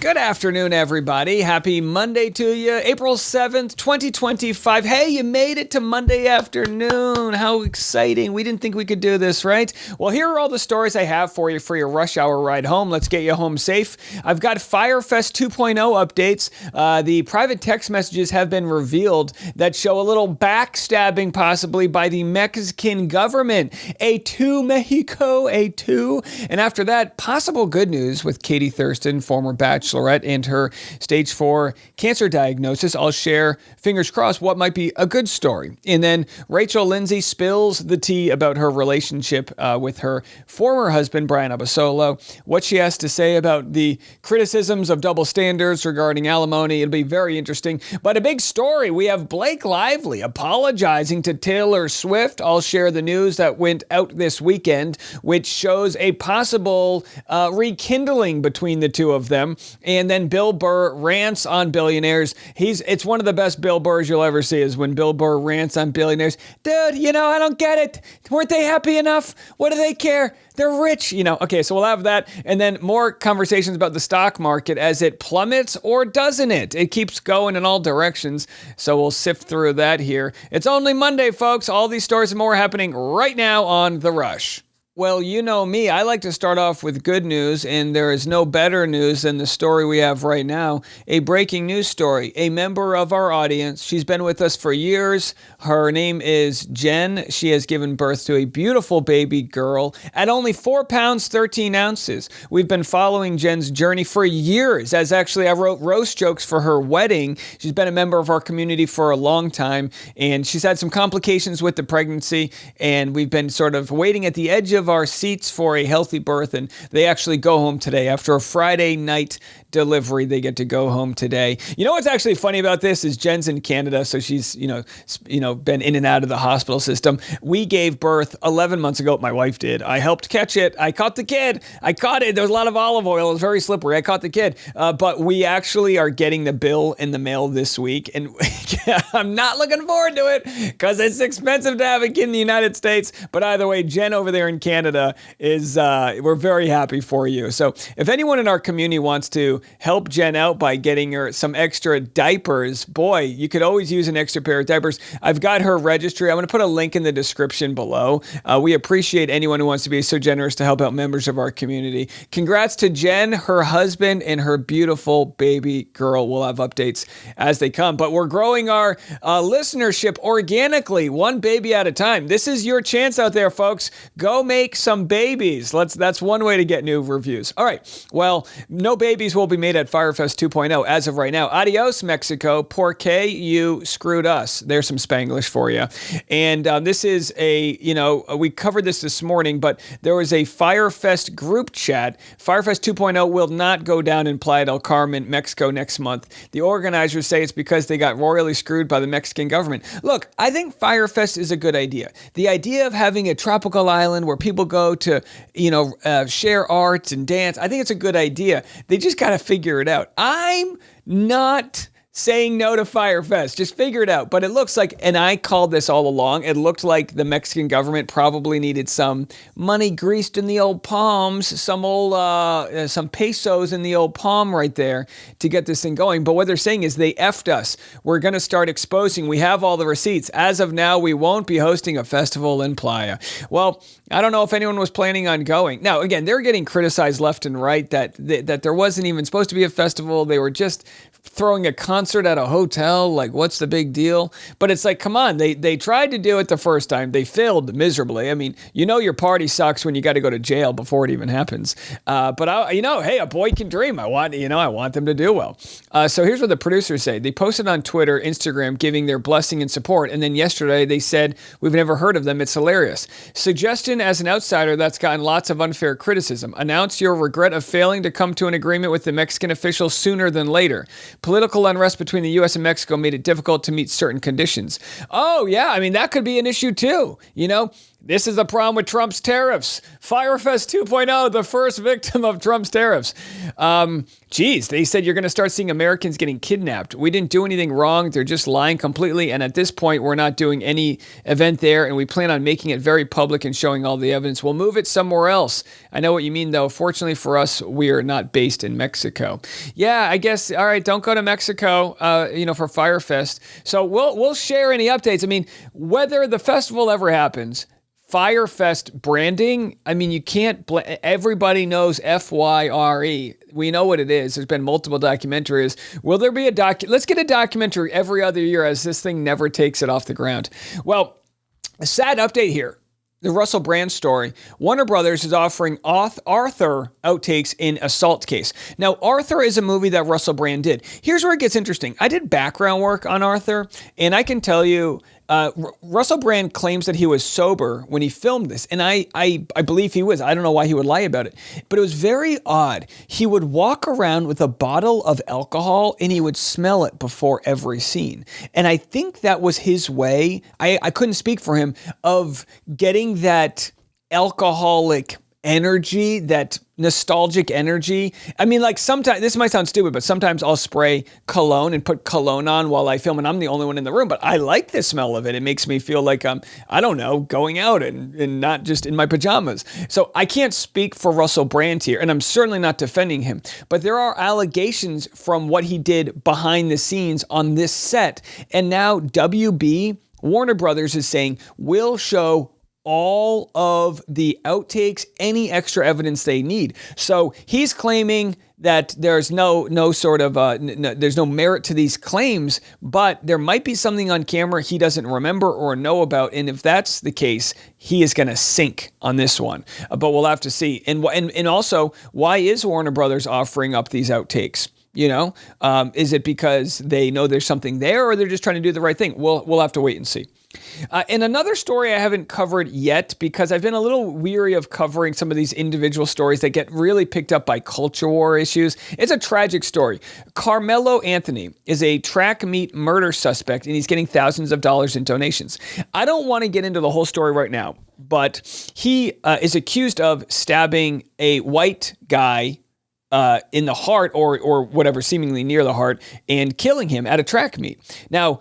Good afternoon, everybody. Happy Monday to you. April 7th, 2025. Hey, you made it to Monday afternoon. How exciting. We didn't think we could do this, right? Well, here are all the stories I have for you for your rush hour ride home. Let's get you home safe. I've got Firefest 2.0 updates. The private text messages have been revealed that show a little backstabbing possibly by the Mexican government. A2 Mexico, A2. And after that, possible good news with Katie Thurston, former Bachelorette, and her stage 4 cancer diagnosis. I'll share, fingers crossed, what might be a good story. And then Lindsay spills the tea about her relationship with her former husband, Bryan, what she has to say about the criticisms of double standards regarding alimony. It'll be very interesting. But a big story, we have Blake Lively apologizing to Taylor Swift. I'll share the news that went out this weekend, which shows a possible rekindling between the two of them. And then Bill Burr rants on billionaires. It's one of the best Bill Burrs you'll ever see is when Bill Burr rants on billionaires. Dude, I don't get it. Weren't they happy enough? What do they care? They're rich, Okay, so we'll have that. And then more conversations about the stock market as it plummets or doesn't it? It keeps going in all directions. So we'll sift through that here. It's only Monday, folks. All these stories and more happening right now on The Rush. Well, you know me, I like to start off with good news, and there is no better news than the story we have right now. A breaking news story. A member of our audience, she's been with us for years. Her name is Jen. She has given birth to a beautiful baby girl at only 4 pounds, 13 ounces. We've been following Jen's journey for years, as actually I wrote roast jokes for her wedding. She's been a member of our community for a long time, and she's had some complications with the pregnancy, and we've been sort of waiting at the edge of our seats for a healthy birth, and they actually go home today. After a Friday night delivery, they get to go home today. You know what's actually funny about this is Jen's in Canada, so she's, been in and out of the hospital system. We gave birth 11 months ago. My wife did. I helped catch it. I caught the kid. I caught it. There was a lot of olive oil. It was very slippery. I caught the kid. But we actually are getting the bill in the mail this week, and I'm not looking forward to it because it's expensive to have a kid in the United States. But either way, Jen over there in Canada is, we're very happy for you. So if anyone in our community wants to help Jen out by getting her some extra diapers, boy, you could always use an extra pair of diapers. I've got her registry. I'm going to put a link in the description below. We appreciate anyone who wants to be so generous to help out members of our community. Congrats to Jen, her husband, and her beautiful baby girl. We'll have updates as they come. But we're growing our listenership organically, one baby at a time. This is your chance out there, folks. Go make some babies. That's one way to get new reviews. All right. Well, no babies will be made at Firefest 2.0 as of right now. Adios, Mexico. Porque you screwed us. There's some Spanglish for you. And this is we covered this morning, but there was a Firefest group chat. Firefest 2.0 will not go down in Playa del Carmen, Mexico next month. The organizers say it's because they got royally screwed by the Mexican government. Look, I think Firefest is a good idea. The idea of having a tropical island where people go to, share arts and dance, I think it's a good idea. They just got to figure it out. I'm not saying no to Firefest. Just figure it out. But it looks like, and I called this all along, it looked like the Mexican government probably needed some money greased in the old palms, some pesos in the old palm right there to get this thing going. But what they're saying is they effed us. We're going to start exposing. We have all the receipts. As of now, we won't be hosting a festival in Playa. Well, I don't know if anyone was planning on going. Now, again, they're getting criticized left and right that there wasn't even supposed to be a festival. They were just throwing a concert at a hotel. Like, what's the big deal? But it's like, come on, they tried to do it the first time. They failed miserably. I mean, your party sucks when you got to go to jail before it even happens. But hey, a boy can dream. I want them to do well. So here's what the producers say. They posted on Twitter, Instagram, giving their blessing and support. And then yesterday they said, we've never heard of them. It's hilarious. Suggestion as an outsider that's gotten lots of unfair criticism. Announce your regret of failing to come to an agreement with the Mexican officials sooner than later. Political unrest between the U.S. and Mexico made it difficult to meet certain conditions. Oh, yeah. I mean, that could be an issue, too. This is the problem with Trump's tariffs. Firefest 2.0, the first victim of Trump's tariffs. Geez, they said you're going to start seeing Americans getting kidnapped. We didn't do anything wrong. They're just lying completely. And at this point, we're not doing any event there. And we plan on making it very public and showing all the evidence. We'll move it somewhere else. I know what you mean, though. Fortunately for us, we are not based in Mexico. Yeah, I guess, all right, don't go to Mexico, for Firefest. So we'll share any updates. I mean, whether the festival ever happens, Firefest branding, I mean, you can't, everybody knows FYRE. We know what it is. There's been multiple documentaries. Will there be let's get a documentary every other year as this thing never takes it off the ground. Well, a sad update here. The Russell Brand story. Warner Brothers is offering Arthur outtakes in Assault Case. Now, Arthur is a movie that Russell Brand did. Here's where it gets interesting. I did background work on Arthur, and I can tell you, Russell Brand claims that he was sober when he filmed this, and I believe he was. I don't know why he would lie about it, but it was very odd. He would walk around with a bottle of alcohol, and he would smell it before every scene. And I think that was his way, I couldn't speak for him, of getting that alcoholic energy, that nostalgic energy. I mean, like sometimes, this might sound stupid, but sometimes I'll spray cologne and put cologne on while I film, and I'm the only one in the room, but I like the smell of it. It makes me feel like I'm, I don't know, going out and not just in my pajamas. So I can't speak for Russell Brand here, and I'm certainly not defending him, but there are allegations from what he did behind the scenes on this set, and now WB, Warner Brothers, is saying, we'll show all of the outtakes, any extra evidence they need. So he's claiming that there's no sort of, there's no merit to these claims, but there might be something on camera he doesn't remember or know about. And if that's the case, he is going to sink on this one. But we'll have to see. And also, why is Warner Brothers offering up these outtakes? Is it because they know there's something there, or they're just trying to do the right thing? We'll have to wait and see. And another story I haven't covered yet, because I've been a little weary of covering some of these individual stories that get really picked up by culture war issues. It's a tragic story. Carmelo Anthony is a track meet murder suspect, and he's getting thousands of dollars in donations. I don't want to get into the whole story right now, but he is accused of stabbing a white guy in the heart, or whatever, seemingly near the heart, and killing him at a track meet. Now,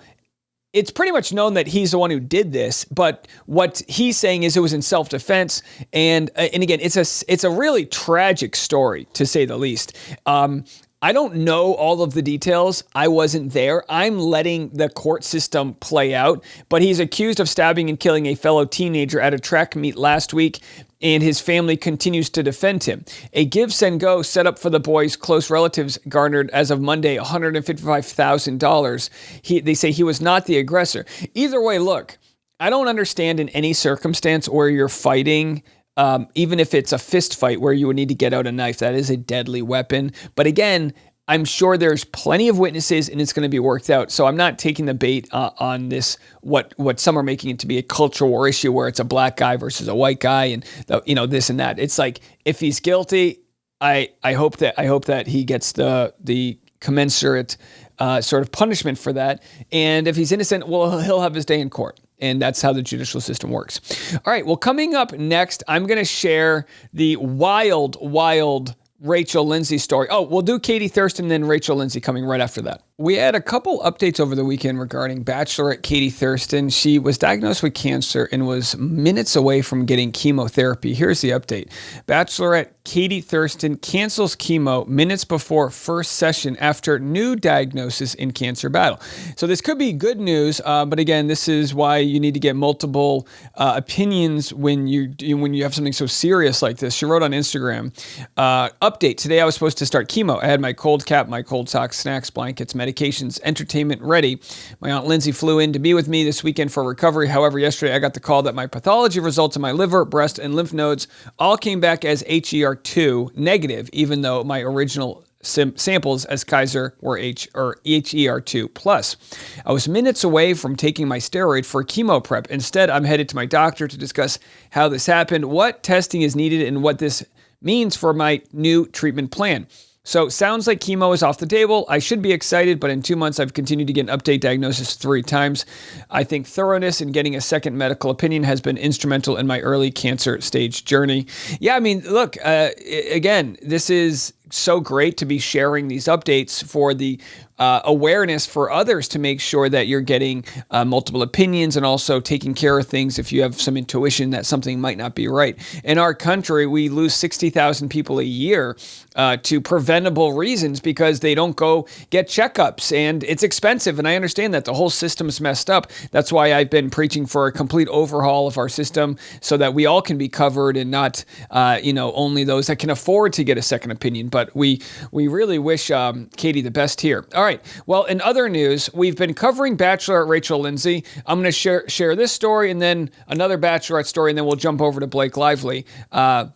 it's pretty much known that he's the one who did this, but what he's saying is it was in self-defense. And again, it's a really tragic story, to say the least. I don't know all of the details. I wasn't there. I'm letting the court system play out, but he's accused of stabbing and killing a fellow teenager at a track meet last week, and his family continues to defend him. A Give, Send, Go set up for the boy's close relatives garnered, as of Monday, $155,000. They say he was not the aggressor. Either way, look, I don't understand in any circumstance where you're fighting, even if it's a fist fight where you would need to get out a knife. That is a deadly weapon. But again, I'm sure there's plenty of witnesses and it's going to be worked out. So I'm not taking the bait on this, what some are making it to be a cultural war issue where it's a black guy versus a white guy and this and that. It's like, if he's guilty, I hope that he gets the commensurate sort of punishment for that. And if he's innocent, well, he'll have his day in court. And that's how the judicial system works. All right, well, coming up next, I'm going to share the wild Rachel Lindsay story. Oh, we'll do Katie Thurston and then Rachel Lindsay coming right after that. We had a couple updates over the weekend regarding Bachelorette Katie Thurston. She was diagnosed with cancer and was minutes away from getting chemotherapy. Here's the update. Bachelorette Katie Thurston cancels chemo minutes before first session after new diagnosis in cancer battle. So this could be good news, but again, this is why you need to get multiple opinions when you have something so serious like this. She wrote on Instagram, update, today I was supposed to start chemo. I had my cold cap, my cold socks, snacks, blankets, medications, entertainment ready. My Aunt Lindsay flew in to be with me this weekend for recovery. However, yesterday I got the call that my pathology results in my liver, breast, and lymph nodes all came back as HER2 negative, even though my original samples as Kaiser were HER2 plus. I was minutes away from taking my steroid for chemo prep. Instead, I'm headed to my doctor to discuss how this happened, what testing is needed, and what this means for my new treatment plan. So sounds like chemo is off the table. I should be excited, but in 2 months, I've continued to get an update diagnosis 3 times. I think thoroughness in getting a second medical opinion has been instrumental in my early cancer stage journey. Yeah, I mean, look, again, this is so great to be sharing these updates for the awareness for others to make sure that you're getting multiple opinions and also taking care of things if you have some intuition that something might not be right. In our country, we lose 60,000 people a year to preventable reasons because they don't go get checkups, and it's expensive. And I understand that the whole system's messed up. That's why I've been preaching for a complete overhaul of our system so that we all can be covered and not, only those that can afford to get a second opinion. But we really wish Katie the best here. All right. Well, in other news, we've been covering Bachelorette Rachel Lindsay. I'm going to share this story and then another Bachelorette story, and then we'll jump over to Blake Lively.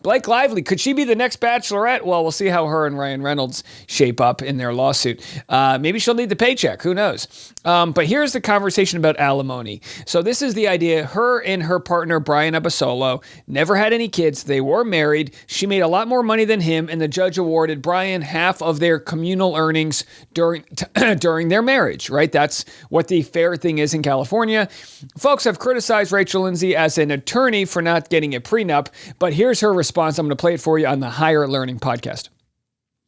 Blake Lively, could she be the next Bachelorette? Well, we'll see how her and Ryan Reynolds shape up in their lawsuit. Maybe she'll need the paycheck. Who knows? But here's the conversation about alimony. So this is the idea. Her and her partner, Bryan Abasolo, never had any kids. They were married. She made a lot more money than him, and the judge awarded Bryan half of their communal earnings during their marriage, right? That's what the fair thing is in California. Folks have criticized Rachel Lindsay as an attorney for not getting a prenup, but here's her response. I'm going to play it for you on the Higher Learning podcast.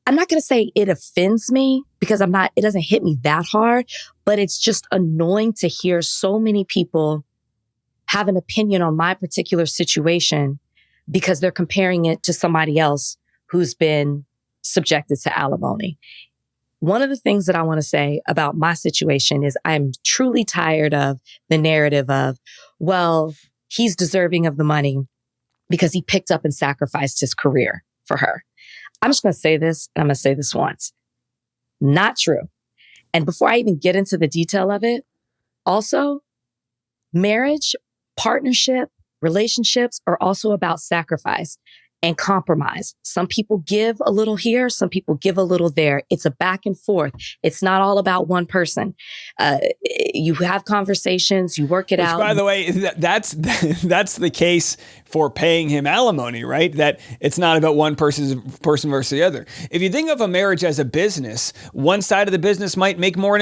I'm not going to say it offends me because it doesn't hit me that hard, but it's just annoying to hear so many people have an opinion on my particular situation because they're comparing it to somebody else who's been subjected to alimony. One of the things that I want to say about my situation is I'm truly tired of the narrative of, well, he's deserving of the money because he picked up and sacrificed his career for her. I'm just going to say this, and I'm going to say this once. Not true. And before I even get into the detail of it, also, marriage, partnership, relationships are also about sacrifice and compromise. Some people give a little here, some people give a little there. It's a back and forth. It's not all about one person. You have conversations, you work it out. By the way, that's the case for paying him alimony, right? That it's not about one person versus the other. If you think of a marriage as a business, one side of the business might make more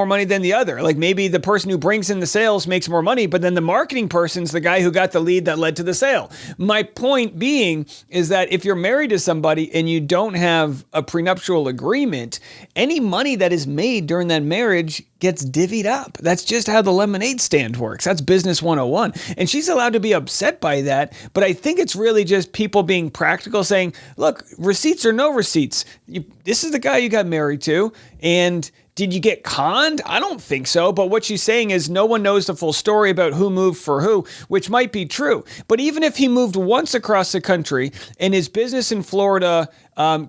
money than the other. Like maybe the person who brings in the sales makes more money, but then the marketing person's the guy who got the lead that led to the sale. My point being is that if you're married to somebody and you don't have a prenuptial agreement, any money that is made during that marriage gets divvied up. That's just how the lemonade stand works. That's business 101. And she's allowed to be upset by that. But I think it's really just people being practical, saying, look, receipts or no receipts. This is the guy you got married to. And did you get conned? I don't think so. But what she's saying is no one knows the full story about who moved for who, which might be true. But even if he moved once across the country and his business in Florida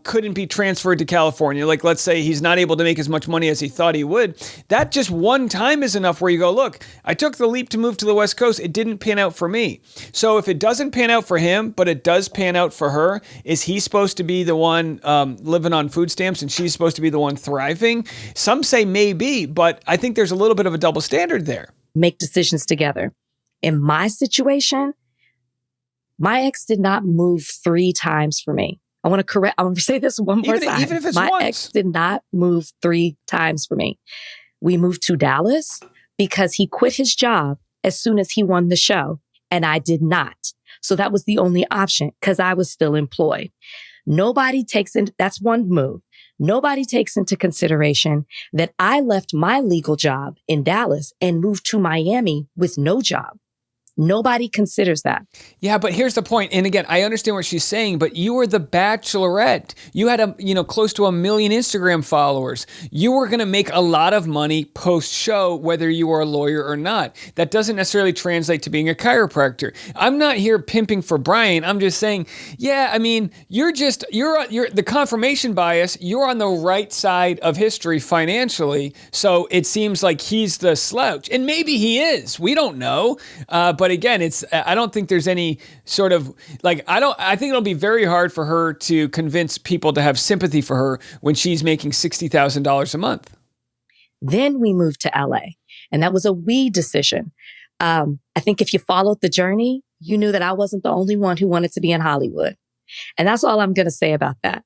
couldn't be transferred to California, like let's say he's not able to make as much money as he thought he would, that just one time is enough where you go, look, I took the leap to move to the West Coast. It didn't pan out for me. So if it doesn't pan out for him, but it does pan out for her, is he supposed to be the one living on food stamps and she's supposed to be the one thriving? Some say maybe, but I think there's a little bit of a double standard there. Make decisions together. In my situation, my ex did not move 3 times for me. I want to say this one more time. Even if it's my once. ex did not move 3 times for me. We moved to Dallas because he quit his job as soon as he won the show, and I did not. So that was the only option because I was still employed. That's one move. Nobody takes into consideration that I left my legal job in Dallas and moved to Miami with no job. Nobody considers that. Yeah, but here's the point. And again, I understand what she's saying, but you were the Bachelorette. You had close to 1 million Instagram followers. You were going to make a lot of money post-show, whether you were a lawyer or not. That doesn't necessarily translate to being a chiropractor. I'm not here pimping for Bryan. I'm just saying, yeah, I mean, you're the confirmation bias. You're on the right side of history financially. So it seems like he's the slouch. And maybe he is. We don't know. But again, I don't think there's any sort of I think it'll be very hard for her to convince people to have sympathy for her when she's making $60,000 a month. Then we moved to LA, and that was a we decision. I think if you followed the journey, you knew that I wasn't the only one who wanted to be in Hollywood. And that's all I'm going to say about that.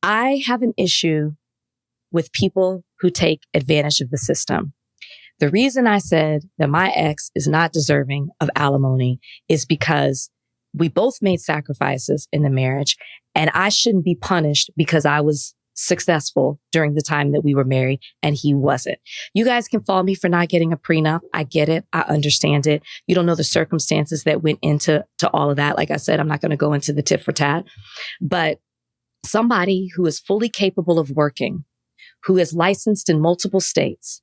I have an issue with people who take advantage of the system. The reason I said that my ex is not deserving of alimony is because we both made sacrifices in the marriage, and I shouldn't be punished because I was successful during the time that we were married and he wasn't. You guys can fault me for not getting a prenup. I get it. I understand it. You don't know the circumstances that went into all of that. Like I said, I'm not going to go into the tit for tat, but somebody who is fully capable of working, who is licensed in multiple states,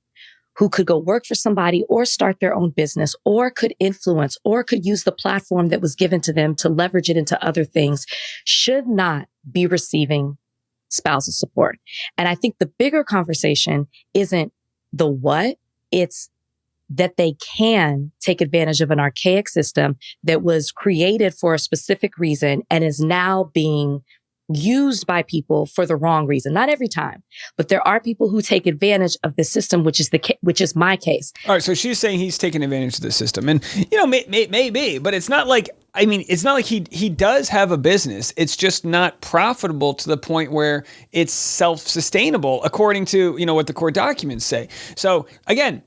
who could go work for somebody or start their own business or could influence or could use the platform that was given to them to leverage it into other things, should not be receiving spousal support. And I think the bigger conversation isn't the what, it's that they can take advantage of an archaic system that was created for a specific reason and is now being used by people for the wrong reason. Not every time, but there are people who take advantage of the system, which is my case. All right, so she's saying he's taking advantage of the system, and maybe, but it's not like, I mean, it's not like he does have a business. It's just not profitable to the point where it's self-sustainable, according to what the court documents say. So again,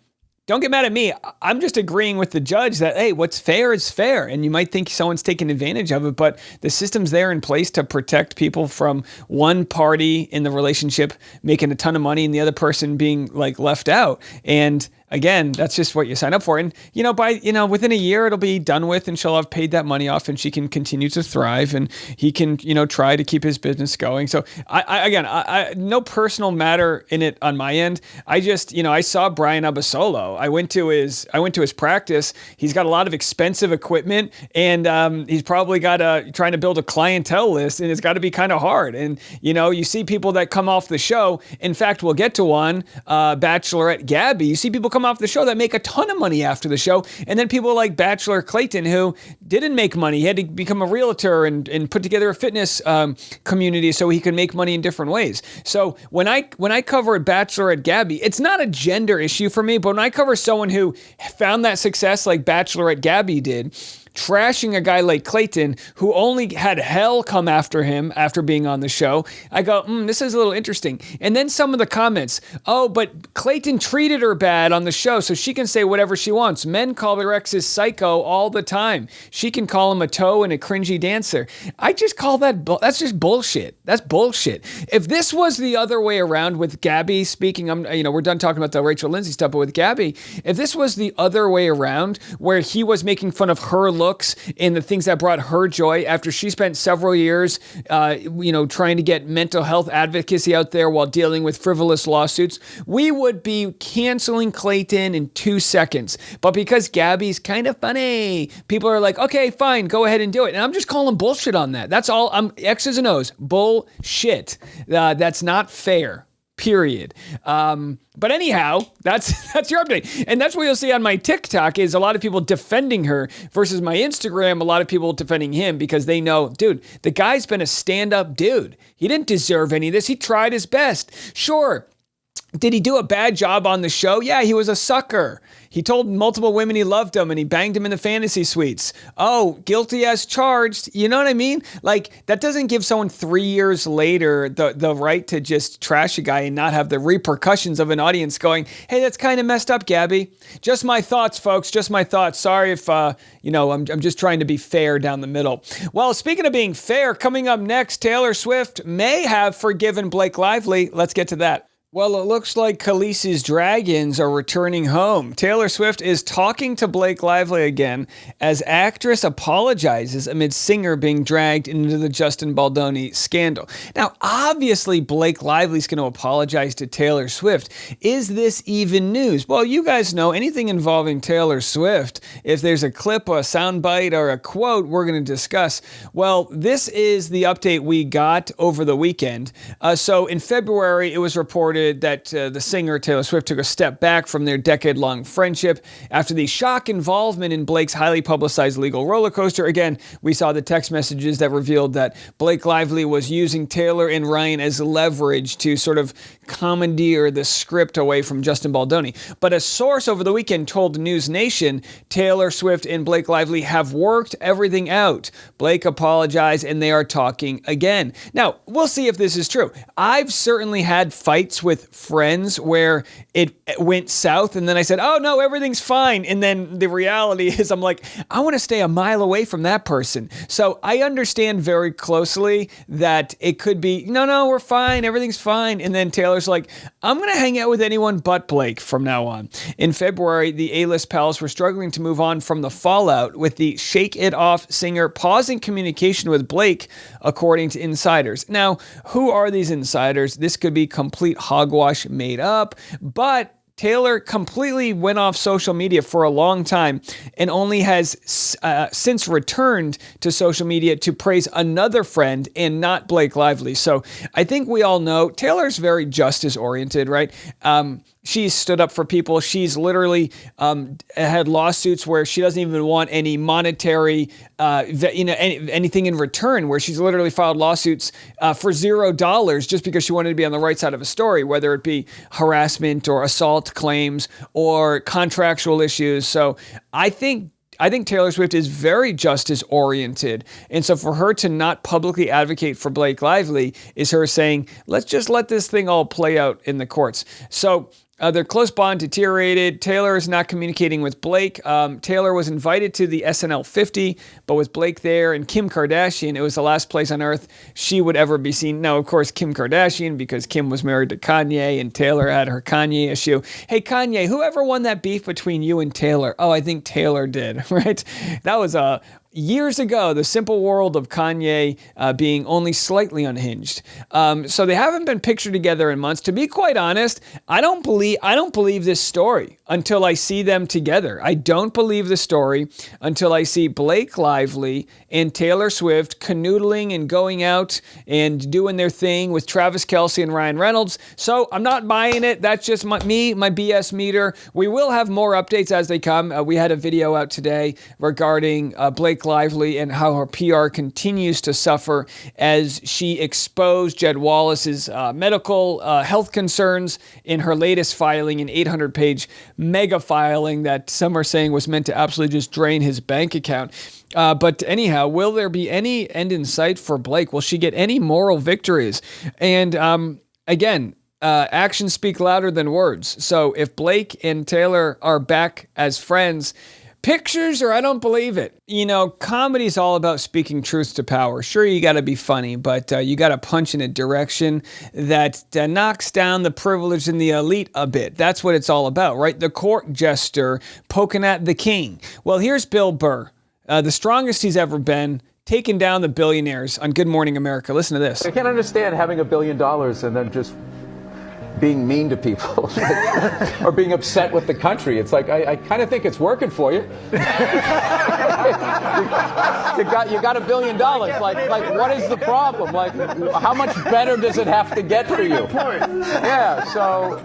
don't get mad at me. I'm just agreeing with the judge that, hey, what's fair is fair. And you might think someone's taking advantage of it, but the system's there in place to protect people from one party in the relationship making a ton of money and the other person being left out. And again, that's just what you sign up for. And, within a year, it'll be done with and she'll have paid that money off and she can continue to thrive and he can, try to keep his business going. So I no personal matter in it on my end. I just, I saw Bryan Abasolo. I went to his practice. He's got a lot of expensive equipment and he's probably got trying to build a clientele list, and it's got to be kind of hard. And, you see people that come off the show. In fact, we'll get to one, Bachelorette Gabby. You see people come off the show that make a ton of money after the show. And then people like Bachelor Clayton, who didn't make money. He had to become a realtor and put together a fitness community so he could make money in different ways. So when I cover Bachelorette Gabby, it's not a gender issue for me, but when I cover someone who found that success like Bachelorette Gabby did, trashing a guy like Clayton, who only had hell come after him after being on the show, I go, this is a little interesting. And then some of the comments, oh, but Clayton treated her bad on the show, so she can say whatever she wants. Men call their exes psycho all the time. She can call him a toe and a cringy dancer. I just call that's just bullshit. That's bullshit. If this was the other way around with Gabby speaking, we're done talking about the Rachel Lindsay stuff, but with Gabby, if this was the other way around where he was making fun of her looks and the things that brought her joy after she spent several years, trying to get mental health advocacy out there while dealing with frivolous lawsuits, we would be canceling Clayton in 2 seconds. But because Gabby's kind of funny, people are like, okay, fine, go ahead and do it. And I'm just calling bullshit on that. That's all. I'm X's and O's. Bullshit. That's not fair. Period. But anyhow, that's your update. And that's what you'll see on my TikTok is a lot of people defending her versus my Instagram, a lot of people defending him because they know, dude, the guy's been a stand-up dude. He didn't deserve any of this. He tried his best. Sure. Did he do a bad job on the show? Yeah, he was a sucker. He told multiple women he loved them and he banged them in the fantasy suites. Oh, guilty as charged. You know what I mean? That doesn't give someone 3 years later the right to just trash a guy and not have the repercussions of an audience going, hey, that's kind of messed up, Gabby. Just my thoughts, folks. Just my thoughts. Sorry if, I'm just trying to be fair down the middle. Well, speaking of being fair, coming up next, Taylor Swift may have forgiven Blake Lively. Let's get to that. Well, it looks like Khaleesi's dragons are returning home. Taylor Swift is talking to Blake Lively again as actress apologizes amid singer being dragged into the Justin Baldoni scandal. Now, obviously, Blake Lively's going to apologize to Taylor Swift. Is this even news? Well, you guys know anything involving Taylor Swift, if there's a clip, a soundbite, or a quote, we're going to discuss. Well, this is the update we got over the weekend. So in February, it was reported reported that the singer Taylor Swift took a step back from their decade-long friendship after the shock involvement in Blake's highly publicized legal roller coaster. Again, we saw the text messages that revealed that Blake Lively was using Taylor and Ryan as leverage to sort of commandeer the script away from Justin Baldoni. But a source over the weekend told News Nation Taylor Swift and Blake Lively have worked everything out. Blake apologized and they are talking again. Now, we'll see if this is true. I've certainly had fights with friends where it went south and then I said, oh no, everything's fine. And then the reality is I'm like, I want to stay a mile away from that person. So I understand very closely that it could be, no, we're fine. Everything's fine. And then Taylor's like, I'm going to hang out with anyone but Blake from now on. In February, the A-list pals were struggling to move on from the fallout, with the Shake It Off singer pausing communication with Blake, according to insiders. Now, who are these insiders? This could be complete hogwash made up, but Taylor completely went off social media for a long time and only has since returned to social media to praise another friend and not Blake Lively. So I think we all know Taylor's very justice oriented, right? She's stood up for people. She's literally had lawsuits where she doesn't even want any monetary, anything in return, where she's literally filed lawsuits for $0 just because she wanted to be on the right side of a story, whether it be harassment or assault claims or contractual issues. So I think Taylor Swift is very justice oriented. And so for her to not publicly advocate for Blake Lively is her saying, let's just let this thing all play out in the courts. So their close bond deteriorated. Taylor is not communicating with Blake. Taylor was invited to the SNL 50, but with Blake there and Kim Kardashian, it was the last place on earth she would ever be seen. Now, of course, Kim Kardashian, because Kim was married to Kanye and Taylor had her Kanye issue. Hey, Kanye, whoever won that beef between you and Taylor? Oh, I think Taylor did, right? That was years ago, the simple world of Kanye being only slightly unhinged. So they haven't been pictured together in months. To be quite honest, I don't believe this story until I see them together. I don't believe the story until I see Blake Lively and Taylor Swift canoodling and going out and doing their thing with Travis Kelce and Ryan Reynolds. So I'm not buying it. That's just my BS meter. We will have more updates as they come. We had a video out today regarding Blake Lively and how her PR continues to suffer as she exposed Jed Wallace's medical health concerns in her latest filing, an 800-page mega filing that some are saying was meant to absolutely just drain his bank account. But anyhow, will there be any end in sight for Blake? Will she get any moral victories? And again, actions speak louder than words. So if Blake and Taylor are back as friends, pictures or I don't believe it. You know, comedy's all about speaking truth to power. Sure, you got to be funny, but you got to punch in a direction that knocks down the privileged and the elite a bit. That's what it's all about, right? The court jester poking at the king. Well, here's Bill Burr, the strongest he's ever been, taking down the billionaires on Good Morning America. Listen to this. I can't understand having $1 billion and then just being mean to people or being upset with the country. It's like, I kind of think it's working for you. You got $1 billion. Like, what is the problem? Like, how much better does it have to get for you? Yeah, so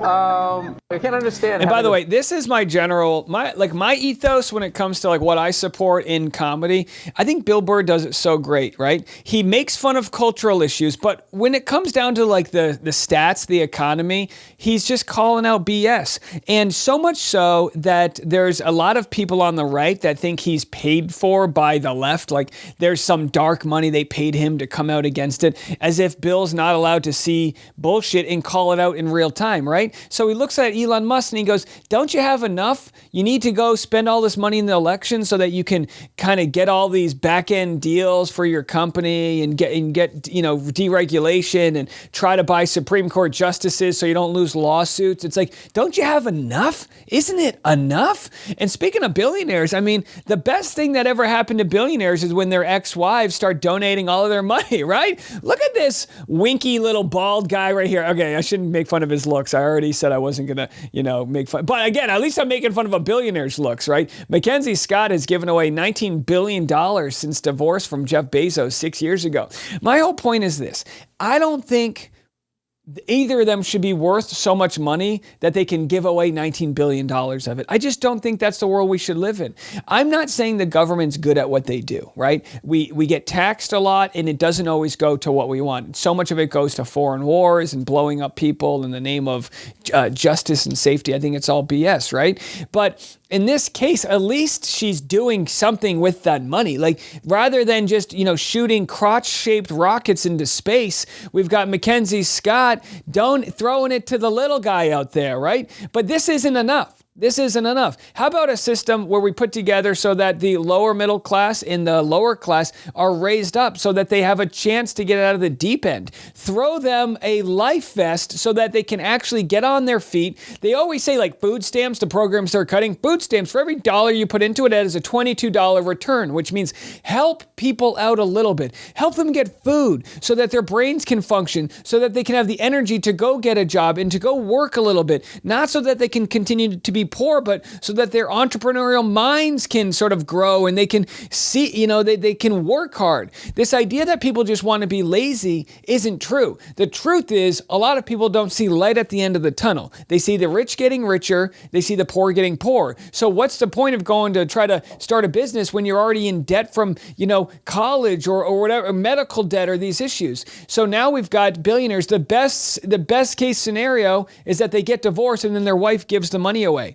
I can't understand. And by the way, this is my ethos when it comes to like what I support in comedy. I think Bill Burr does it so great, right? He makes fun of cultural issues, but when it comes down to like the stats, the economy, he's just calling out BS. And so much so that there's a lot of people on the right that think he's paid for by the left. Like there's some dark money they paid him to come out against it, as if Bill's not allowed to see bullshit and call it out in real time, right? So he looks at Elon Musk and he goes, don't you have enough? You need to go spend all this money in the election so that you can kind of get all these back-end deals for your company and get deregulation and try to buy Supreme Court justices so you don't lose lawsuits. It's like, don't you have enough? Isn't it enough? And speaking of billionaires, I mean, the best thing that ever happened to billionaires is when their ex-wives start donating all of their money, right? Look at this winky little bald guy right here. Okay, I shouldn't make fun of his looks. I already said I wasn't going to, make fun. But again, at least I'm making fun of a billionaire's looks, right? Mackenzie Scott has given away $19 billion since divorce from Jeff Bezos 6 years ago. My whole point is this. I don't think either of them should be worth so much money that they can give away $19 billion of it. I just don't think that's the world we should live in. I'm not saying the government's good at what they do, right? We get taxed a lot, and it doesn't always go to what we want. So much of it goes to foreign wars and blowing up people in the name of justice and safety. I think it's all BS, right? But in this case, at least she's doing something with that money. Like, rather than just, shooting crotch-shaped rockets into space, we've got Mackenzie Scott throwing it to the little guy out there, right? But this isn't enough. This isn't enough. How about a system where we put together so that the lower middle class and the lower class are raised up so that they have a chance to get out of the deep end? Throw them a life vest so that they can actually get on their feet. They always say, like, food stamps, the programs they're cutting. Food stamps, for every dollar you put into it, is a $22 return, which means help people out a little bit. Help them get food so that their brains can function, so that they can have the energy to go get a job and to go work a little bit. Not so that they can continue to be poor, but so that their entrepreneurial minds can sort of grow and they can see, they can work hard. This idea that people just want to be lazy isn't true. The truth is, a lot of people don't see light at the end of the tunnel. They see the rich getting richer, they see the poor getting poor. So what's the point of going to try to start a business when you're already in debt from, college or whatever, medical debt or these issues? So now we've got billionaires. The best case scenario is that they get divorced and then their wife gives the money away.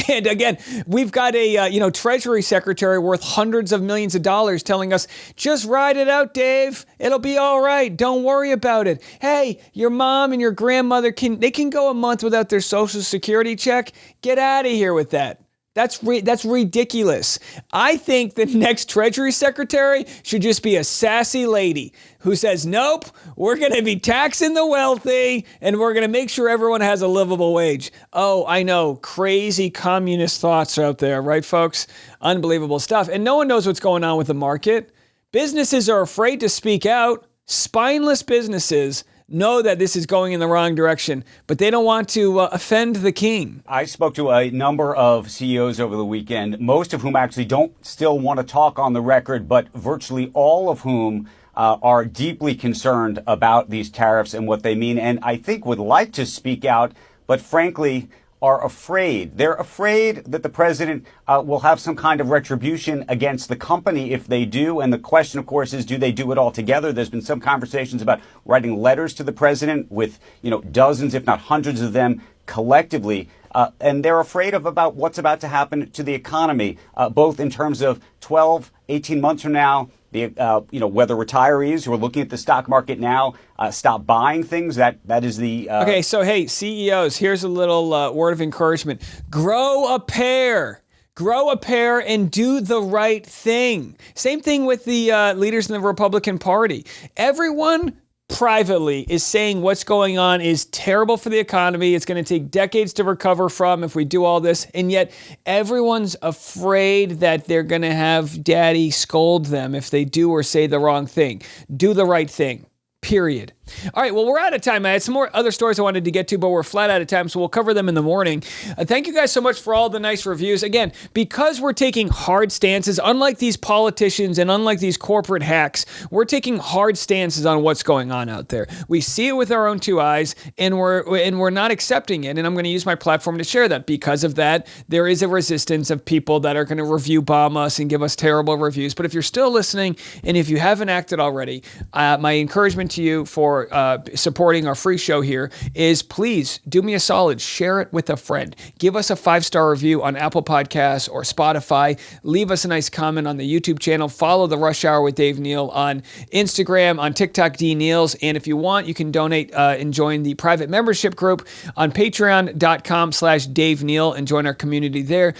And again, we've got a Treasury Secretary worth hundreds of millions of dollars telling us, just ride it out, Dave. It'll be all right. Don't worry about it. Hey, your mom and your grandmother can go a month without their Social Security check. Get out of here with that. That's ridiculous. I think the next Treasury Secretary should just be a sassy lady who says, nope, we're going to be taxing the wealthy and we're going to make sure everyone has a livable wage. Oh, I know, crazy communist thoughts out there, right, folks? Unbelievable stuff. And no one knows what's going on with the market. Businesses are afraid to speak out. Spineless businesses know that this is going in the wrong direction, but they don't want to offend the king. I spoke to a number of CEOs over the weekend, most of whom actually don't still want to talk on the record, but virtually all of whom are deeply concerned about these tariffs and what they mean, and I think would like to speak out, but frankly are afraid. They're afraid that the president will have some kind of retribution against the company if they do. And the question, of course, is, do they do it all together? There's been some conversations about writing letters to the president with, dozens, if not hundreds of them collectively. And they're afraid about what's about to happen to the economy, both in terms of 12, 18 months from now, whether retirees who are looking at the stock market now stop buying things. That is the Okay, so hey, CEOs, here's a little word of encouragement. Grow a pair. Grow a pair and do the right thing. Same thing with the leaders in the Republican Party. Everyone privately is saying what's going on is terrible for the economy. It's going to take decades to recover from if we do all this. And yet everyone's afraid that they're going to have daddy scold them if they do or say the wrong thing. Do the right thing. Period. All right, well, we're out of time. I had some more other stories I wanted to get to, but we're flat out of time, so we'll cover them in the morning. Thank you guys so much for all the nice reviews. Again, because we're taking hard stances, unlike these politicians and unlike these corporate hacks, we're taking hard stances on what's going on out there. We see it with our own two eyes, and we're not accepting it, and I'm going to use my platform to share that. Because of that, there is a resistance of people that are going to review bomb us and give us terrible reviews. But if you're still listening, and if you haven't acted already, my encouragement to you for supporting our free show here is, please do me a solid, share it with a friend. Give us a 5-star review on Apple Podcasts or Spotify. Leave us a nice comment on the YouTube channel. Follow the Rush Hour with Dave Neal on Instagram, on TikTok, D Neals. And if you want, you can donate and join the private membership group on patreon.com/Dave Neal and join our community there.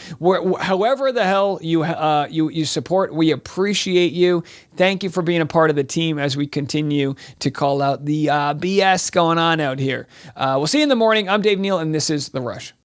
However the hell you support, we appreciate you. Thank you for being a part of the team as we continue to call out the BS going on out here. We'll see you in the morning. I'm Dave Neal, and this is The Rush.